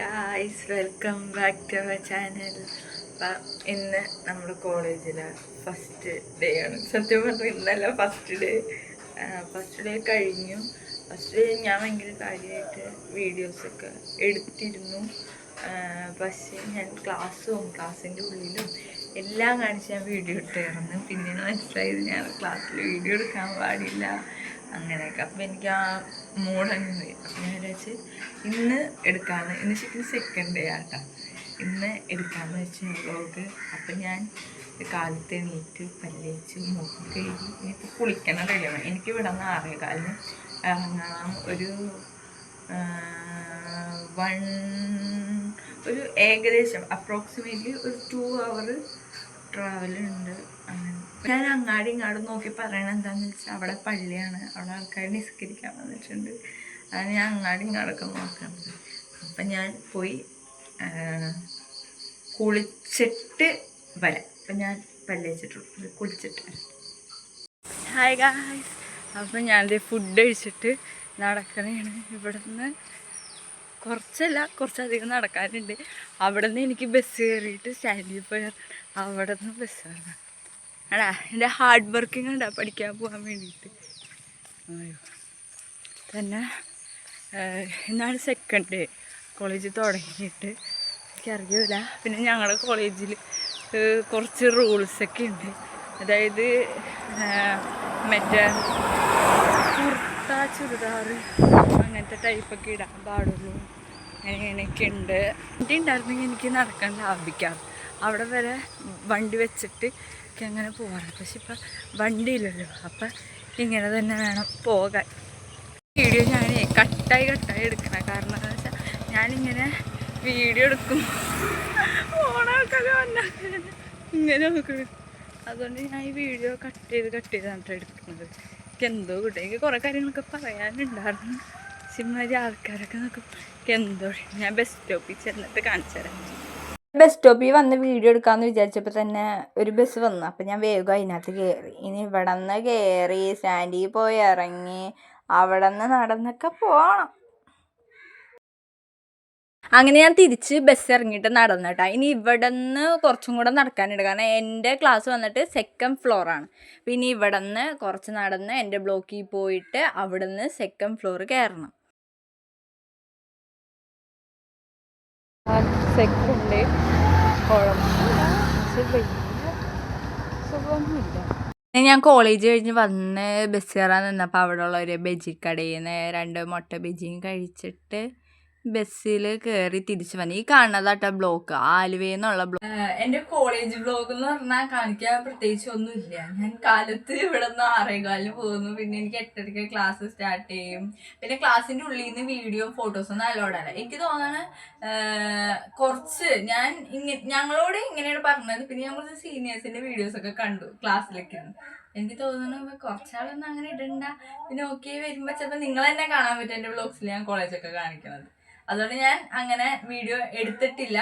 Guys, welcome back to our channel. അപ്പം ഇന്ന് നമ്മുടെ കോളേജിലെ ഫസ്റ്റ് ഡേ ആണ്. സത്യം പറഞ്ഞാൽ ഇന്നല്ല ഫസ്റ്റ് ഡേ കഴിഞ്ഞു. ഫസ്റ്റ് ഡേ ഞാൻ ഭയങ്കര കാര്യമായിട്ട് വീഡിയോസൊക്കെ എടുത്തിരുന്നു. പക്ഷേ ഞാൻ ക്ലാസ്സിൻ്റെ ഉള്ളിലും എല്ലാം കാണിച്ച് ഞാൻ വീഡിയോ ഇട്ടായിരുന്നു. പിന്നീട് മനസ്സിലായത് ഞാൻ ക്ലാസ്സിൽ വീഡിയോ എടുക്കാൻ പാടില്ല അങ്ങനെയൊക്കെ. അപ്പം എനിക്ക് ആ മൂടങ്ങ് പോയി. അപ്പം ഞാൻ വിചാരിച്ച് ഇന്ന് എടുക്കാമെന്ന്. ഇന്ന് ശരിക്കും സെക്കൻഡ് ഡേ ആട്ടോ. ഇന്ന് എടുക്കാമെന്ന് വെച്ചാൽ വ്ളോഗ്. അപ്പം ഞാൻ കാലത്ത് എണീറ്റ് പല്ലേച്ച് മുഖം കഴുകി എനിക്ക് കുളിക്കണം കഴിയണം. എനിക്ക് ഇവിടെ നിന്ന് 6:15 ഇറങ്ങണം. ഒരു ഏകദേശം അപ്രോക്സിമേറ്റ്ലി ഒരു 2 hour ട്രാവലുണ്ട്. അങ്ങനെ ഞാൻ അങ്ങാടി ഇങ്ങാടും നോക്കി പറയണത് എന്താണെന്ന് വെച്ചാൽ അവിടെ പള്ളിയാണ്, അവിടെ ആൾക്കാർ നിസ്കരിക്കാൻ വന്നിട്ടുണ്ട്. അത് ഞാൻ അങ്ങാടി ഇങ്ങാടൊക്കെ നോക്കുന്നത്. അപ്പം ഞാൻ പോയി കുളിച്ചിട്ട് വരാം. അപ്പം ഞാൻ പല്ലേച്ചിട്ടുള്ളൂ, കുളിച്ചിട്ട് വരാം. ഹായ് ഗായ്സ്, അപ്പം ഞാനത് ഫുഡ് കഴിച്ചിട്ട് നടക്കണേണ്. ഇവിടെ നിന്ന് കുറച്ചധികം നടക്കാനുണ്ട്. അവിടെ നിന്ന് എനിക്ക് ബസ് കയറിയിട്ട് സ്റ്റാൻഡിൽ പോയി അവിടെ നിന്ന് ബസ് കയറണം. ആടാ എൻ്റെ ഹാർഡ് വർക്കിംഗ് ഉണ്ടാ പഠിക്കാൻ പോകാൻ വേണ്ടിയിട്ട്. അയ്യോ തന്നെ എന്നാണ് സെക്കൻഡ് ഡേ കോളേജിൽ തുടങ്ങിയിട്ട്. എനിക്കറിയില്ല. പിന്നെ ഞങ്ങളുടെ കോളേജിൽ കുറച്ച് റൂൾസൊക്കെ ഉണ്ട്. അതായത് മറ്റേ കുർത്ത ചുരിദാർ അങ്ങനത്തെ ടൈപ്പൊക്കെ ഇടാൻ പാടുള്ളൂ. അങ്ങനെയൊക്കെ ഉണ്ട്. വണ്ടി ഉണ്ടായിരുന്നെങ്കിൽ എനിക്ക് നടക്കാൻ ലാഭിക്കാം. അവിടെ വരെ വണ്ടി വെച്ചിട്ട് ഒക്കെ അങ്ങനെ പോകാറ്. പക്ഷെ ഇപ്പം വണ്ടിയില്ലല്ലോ. അപ്പം ഇങ്ങനെ തന്നെ വേണം പോകാൻ. വീഡിയോ ഞാൻ കട്ടായി എടുക്കണം. കാരണം എന്താ വെച്ചാൽ ഞാനിങ്ങനെ വീഡിയോ എടുക്കും, ഓണാൾക്കൊക്കെ വന്നാൽ ഇങ്ങനെ നോക്കണം. അതുകൊണ്ട് ഞാൻ ഈ വീഡിയോ കട്ട് ചെയ്താണ് എടുക്കുന്നത്. എനിക്ക് എന്തോ കിട്ടും. എനിക്ക് കുറേ കാര്യങ്ങളൊക്കെ പറയാനുണ്ടായിരുന്നു. സിമ്മാരി ആൾക്കാരൊക്കെ നോക്കും. എന്തോ ഞാൻ ബസ് സ്റ്റോപ്പിൽ ചെന്നിട്ട് കാണിച്ചു തരാം. ബസ് സ്റ്റോപ്പിൽ വന്ന് വീഡിയോ എടുക്കാമെന്ന് വിചാരിച്ചപ്പോൾ തന്നെ ഒരു ബസ് വന്നു. അപ്പം ഞാൻ വേഗം അതിനകത്ത് കയറി. ഇനി ഇവിടെ നിന്ന് കയറി സ്റ്റാൻഡിൽ പോയി ഇറങ്ങി അവിടെ നിന്ന് നടന്നൊക്കെ പോകണം. അങ്ങനെ ഞാൻ തിരിച്ച് ബസ് ഇറങ്ങിയിട്ട് നടന്നിട്ടാ. ഇനി ഇവിടെ നിന്ന് കുറച്ചും കൂടെ നടക്കാനുണ്ട്. കാരണം എൻ്റെ ക്ലാസ് വന്നിട്ട് 2nd ഫ്ലോറാണ്. പിന്നെ ഇവിടെ നിന്ന് കുറച്ച് നടന്ന് എൻ്റെ ബ്ലോക്കിൽ പോയിട്ട് അവിടെ നിന്ന് 2nd ഫ്ലോർ കയറണം. സെക്കൻഡ് സുഖമൊന്നുമില്ല. ഞാൻ കോളേജ് കഴിഞ്ഞ് വന്ന് ബസ് കയറാൻ നിന്നപ്പോൾ അവിടെ ഉള്ള ഒരു ബജിക്കടയിൽ നിന്ന് 2 മുട്ട ബജിയും കഴിച്ചിട്ട് ബസ്സിൽ കയറി തിരിച്ചു വന്നു. ഈ കാണുന്നതാട്ടോ ബ്ലോക്ക്, ആലുവയിൽ നിന്നുള്ള ബ്ലോക്ക്. എൻ്റെ കോളേജ് ബ്ലോഗ് എന്ന് പറഞ്ഞാൽ കാണിക്കാൻ പ്രത്യേകിച്ച് ഒന്നുമില്ല. ഞാൻ കാലത്ത് ഇവിടെ നിന്ന് 6:15 പോകുന്നു. പിന്നെ എനിക്ക് 8:30 ക്ലാസ് സ്റ്റാർട്ട് ചെയ്യും. പിന്നെ ക്ലാസ്സിൻ്റെ ഉള്ളിൽ നിന്ന് വീഡിയോ ഫോട്ടോസൊന്നും അലോഡല്ല. എനിക്ക് തോന്നുന്നത് കുറച്ച് ഞങ്ങളോട് ഇങ്ങനെയാണ് പറഞ്ഞത്. പിന്നെ ഞാൻ കുറച്ച് സീനിയേഴ്സിൻ്റെ വീഡിയോസൊക്കെ കണ്ടു ക്ലാസ്സിലൊക്കെ. എനിക്ക് തോന്നുന്നു കുറച്ചാളൊന്നും അങ്ങനെ ഇടണ്ട. പിന്നെ ഓക്കെ വരുമ്പോൾ ചിലപ്പോൾ നിങ്ങൾ തന്നെ കാണാൻ പറ്റും എൻ്റെ വ്ളോഗ്സിൽ ഞാൻ കോളേജൊക്കെ കാണിക്കുന്നത്. അതുകൊണ്ട് ഞാൻ അങ്ങനെ വീഡിയോ എടുത്തിട്ടില്ല.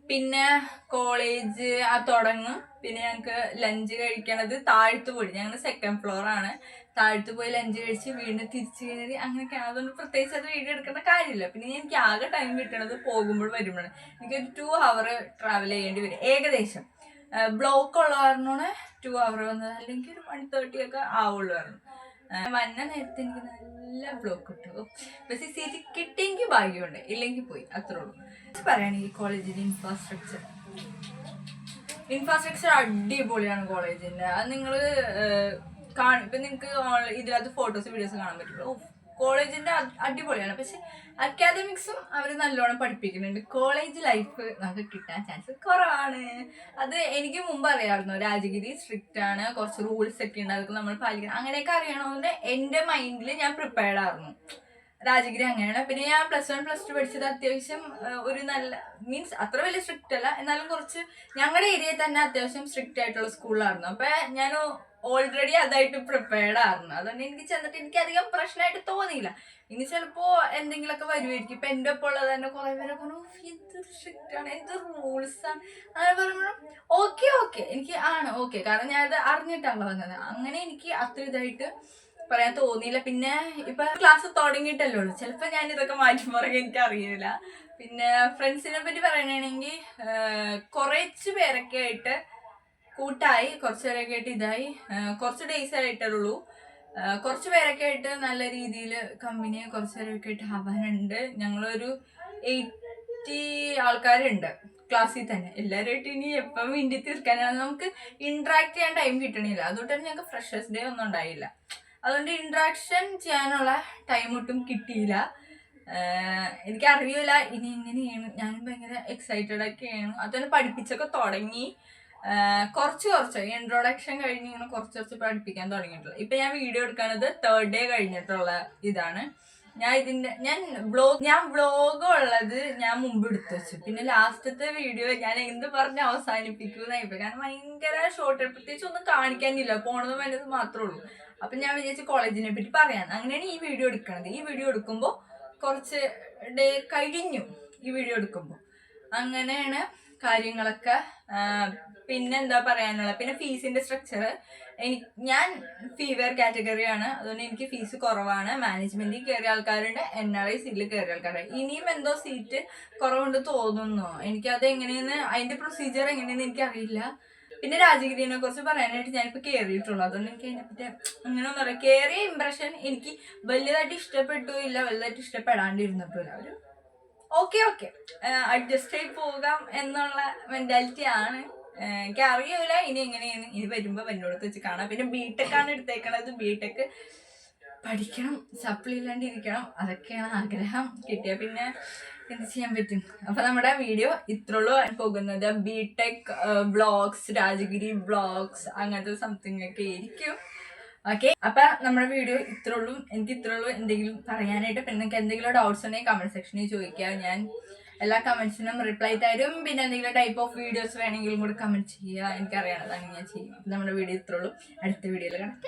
പിന്നെ കോളേജ് തുടങ്ങും. പിന്നെ ഞങ്ങൾക്ക് ലഞ്ച് കഴിക്കണത് താഴത്ത് പോയി. ഞങ്ങൾ 2nd ഫ്ലോറാണ്. താഴത്ത് പോയി ലഞ്ച് കഴിച്ച് വീണ്ടും തിരിച്ച് കയറി അങ്ങനെയൊക്കെയാണ്. അതുകൊണ്ട് പ്രത്യേകിച്ച് അത് വീഡിയോ എടുക്കേണ്ട കാര്യമില്ല. പിന്നെ എനിക്ക് ആകെ ടൈം കിട്ടണത് പോകുമ്പോഴും വരുമ്പോഴാണ്. എനിക്കൊരു 2 hour ട്രാവൽ ചെയ്യേണ്ടി വരും ഏകദേശം. ബ്ലോക്ക് ഉള്ള കാരണമാണ് 2 hour വന്നത്. അല്ലെങ്കിൽ ഒരു 1:30 ഒക്കെ ആവുള്ളൂ കാരണം വന്ന നേരത്തെ എനിക്ക് നല്ല ബ്ലോക്ക് കിട്ടും. പക്ഷേ സീറ്റ് കിട്ടിയെങ്കിൽ ഭാഗ്യമുണ്ട്, ഇല്ലെങ്കിൽ പോയി, അത്രേ ഉള്ളൂ. പറയുകയാണെങ്കിൽ കോളേജിൻ്റെ ഇൻഫ്രാസ്ട്രക്ചർ അടിപൊളിയാണ് കോളേജിൻ്റെ. അത് നിങ്ങൾ ഇപ്പം നിങ്ങൾക്ക് ഇതിനകത്ത് ഫോട്ടോസ് വീഡിയോസ് കാണാൻ പറ്റുള്ളൂ. കോളേജിൻ്റെ അടിപൊളിയാണ്. പക്ഷെ അക്കാദമിക്സും അവർ നല്ലോണം പഠിപ്പിക്കുന്നുണ്ട്. കോളേജ് ലൈഫ് നമുക്ക് കിട്ടാൻ ചാൻസ് കുറവാണ്. അത് എനിക്ക് മുമ്പ് അറിയാമായിരുന്നു. രാജഗിരി സ്ട്രിക്റ്റ് ആണ്, കുറച്ച് റൂൾസ് ഒക്കെ ഉണ്ട്, അതൊക്കെ നമ്മൾ പാലിക്കണം. അങ്ങനെയൊക്കെ അറിയണമെന്ന് എൻ്റെ മൈൻഡിൽ ഞാൻ പ്രിപ്പയർഡ് ആയിരുന്നു. രാജഗിരി അങ്ങനെയാണ്. പിന്നെ ഞാൻ +1 +2 പഠിച്ചത് അത്യാവശ്യം ഒരു നല്ല മീൻസ് അത്ര വലിയ സ്ട്രിക്റ്റ് അല്ല, എന്നാലും കുറച്ച് ഞങ്ങളുടെ ഏരിയയിൽ തന്നെ അത്യാവശ്യം സ്ട്രിക്റ്റ് ആയിട്ടുള്ള സ്കൂളായിരുന്നു. അപ്പം ഞാൻ ഓൾറെഡി അതായിട്ട് പ്രിപ്പയർഡ് ആയിരുന്നു. അതുകൊണ്ട് എനിക്ക് ചെന്നിട്ട് എനിക്ക് അധികം പ്രശ്നമായിട്ട് തോന്നിയില്ല. ഇനി ചിലപ്പോൾ എന്തെങ്കിലുമൊക്കെ വരുമായിരിക്കും. ഇപ്പം എൻ്റെ ഒപ്പം ഉള്ളത് തന്നെ കുറേ പേരെ പറഞ്ഞു എന്ത് സ്ട്രിക്റ്റ് ആണ്, എന്ത് റൂൾസാണ് അങ്ങനെ പറയുമ്പോഴും ഓക്കെ എനിക്ക് ആണ് ഓക്കെ. കാരണം ഞാനത് അറിഞ്ഞിട്ടാണല്ലോ വന്നത്. അങ്ങനെ എനിക്ക് അത്ര ഇതായിട്ട് പറയാൻ തോന്നിയില്ല. പിന്നെ ഇപ്പം ക്ലാസ് തുടങ്ങിയിട്ടല്ലേ ഉള്ളൂ. ചിലപ്പോൾ ഞാൻ ഇതൊക്കെ മാറ്റി പറയാൻ എനിക്ക് അറിയില്ല. പിന്നെ ഫ്രണ്ട്സിനെ പറ്റി പറയണെങ്കിൽ കുറച്ച് പേരൊക്കെ ആയിട്ട് കൂട്ടായി, കുറച്ച് പേരൊക്കെ ആയിട്ട് ഇതായി, കുറച്ച് ഡേയ്സ് ആയിട്ടുള്ളൂ. കുറച്ച് പേരൊക്കെ ആയിട്ട് നല്ല രീതിയിൽ കമ്പനി കുറച്ച് പേരൊക്കെ ആയിട്ട് ആവാനുണ്ട്. ഞങ്ങളൊരു 80 ആൾക്കാരുണ്ട് ക്ലാസ്സിൽ തന്നെ. എല്ലാവരുമായിട്ട് ഇനി എപ്പം വേണ്ടി തീർക്കാനാണ്, നമുക്ക് ഇന്ററാക്ട് ചെയ്യാൻ ടൈം കിട്ടണില്ല. അതുകൊണ്ട് തന്നെ ഞങ്ങൾക്ക് ഫ്രഷേഴ്സ് ഡേ ഒന്നും ഉണ്ടായില്ല. അതുകൊണ്ട് ഇന്ററാക്ഷൻ ചെയ്യാനുള്ള ടൈം ഒട്ടും കിട്ടിയില്ല. എനിക്കറിയില്ല ഇനി എങ്ങനെയാണ്. ഞാനും ഭയങ്കര എക്സൈറ്റഡ് ഒക്കെയാണ്. അതുതന്നെ പഠിപ്പിച്ചൊക്കെ തുടങ്ങി. കുറച്ച് ഇൻട്രൊഡക്ഷൻ കഴിഞ്ഞ് ഇങ്ങനെ കുറച്ച് പഠിപ്പിക്കാൻ തുടങ്ങിയിട്ടുള്ളത്. ഇപ്പൊ ഞാൻ വീഡിയോ എടുക്കുന്നത് 3rd ഡേ കഴിഞ്ഞിട്ടുള്ള ഇതാണ്. ഞാൻ വ്ളോഗ് ഉള്ളത് ഞാൻ മുമ്പ് എടുത്തു വെച്ചു. പിന്നെ ലാസ്റ്റത്തെ വീഡിയോ ഞാൻ എന്ത് പറഞ്ഞ് അവസാനിപ്പിക്കുന്നതായിപ്പോ, കാരണം ഭയങ്കര ഷോർട്ട്, പ്രത്യേകിച്ച് ഒന്നും കാണിക്കാനില്ല, പോണത് വേണ്ടത് മാത്രമേ ഉള്ളൂ. അപ്പൊ ഞാൻ വിചാരിച്ചു കോളേജിനെ പറ്റി പറയാൻ. അങ്ങനെയാണ് ഈ വീഡിയോ എടുക്കണത്. ഈ വീഡിയോ എടുക്കുമ്പോൾ കുറച്ച് ഡേ കഴിഞ്ഞു ഈ വീഡിയോ എടുക്കുമ്പോൾ. അങ്ങനെയാണ് കാര്യങ്ങളൊക്കെ. പിന്നെ എന്താ പറയാനുള്ളത്, പിന്നെ ഫീസിന്റെ സ്ട്രക്ചർ, ഞാൻ ഫീവെയർ കാറ്റഗറിയാണ്, അതുകൊണ്ട് എനിക്ക് ഫീസ് കുറവാണ്. മാനേജ്മെന്റിൽ കയറിയ ആൾക്കാരുണ്ട്, NRI സീറ്റിൽ കയറിയ ആൾക്കാരുണ്ട്. ഇനിയും എന്തോ സീറ്റ് കുറവുണ്ട് തോന്നുന്നു. എനിക്കത് എങ്ങനെയെന്ന്, അതിന്റെ പ്രൊസീജിയർ എങ്ങനെയെന്ന് എനിക്കറിയില്ല. പിന്നെ രാജഗിരിനെ കുറിച്ച് പറയാനായിട്ട് ഞാനിപ്പോ കയറിയിട്ടുള്ളൂ. അതുകൊണ്ട് എനിക്ക് അതിനെപ്പറ്റി അങ്ങനെ ഒന്നും അറിയാം. കയറിയ ഇംപ്രഷൻ എനിക്ക് വലുതായിട്ട് ഇഷ്ടപ്പെട്ടു ഇല്ല, വലുതായിട്ട് ഇഷ്ടപ്പെടാണ്ടിരുന്നിട്ടില്ല. ഒരു ഓക്കെ അഡ്ജസ്റ്റ് ആയി പോകാം എന്നുള്ള മെന്റാലിറ്റി ആണ്. എനിക്ക് അറിയൂല ഇനി എങ്ങനെയാണ്. ഇനി വരുമ്പോ എന്നോടത്ത് വെച്ച് കാണാം. പിന്നെ ബിടെക് ആണ് എടുത്തേക്കണത്. ബിടെക് പഠിക്കണം, സപ്ലി ഇല്ലാണ്ടിരിക്കണം, അതൊക്കെയാണ് ആഗ്രഹം. കിട്ടിയ പിന്നെ എന്ത് ചെയ്യാൻ പറ്റും. അപ്പൊ നമ്മുടെ വീഡിയോ ഇത്രയുള്ളൂ പോകുന്നത്. ബിടെക് വ്ളോഗ്സ്, രാജഗിരി വ്ളോഗ്സ്, അങ്ങനത്തെ സംതിങ് ഒക്കെ ആയിരിക്കും. ഓക്കെ, അപ്പൊ നമ്മുടെ വീഡിയോ ഇത്രയുള്ളൂ. എനിക്ക് ഇത്രയുള്ളൂ എന്തെങ്കിലും പറയാനായിട്ട്. പിന്നെ നിങ്ങൾക്ക് എന്തെങ്കിലും ഡൗട്ട്സ് ഉണ്ടെങ്കിൽ കമന്റ് സെക്ഷനിൽ ചോദിക്കാം. ഞാൻ എല്ലാ കമന്റ്സിനും റിപ്ലൈ തരും. പിന്നെ എന്തെങ്കിലും ടൈപ്പ് ഓഫ് വീഡിയോസ് വേണമെങ്കിലും കൂടെ കമന്റ് ചെയ്യുക. എനിക്കറിയാം, അതാണ് ഞാൻ ചെയ്യും. നമ്മുടെ വീഡിയോ ഇത്രയുള്ളൂ. അടുത്ത വീഡിയോയിൽ കാണാം.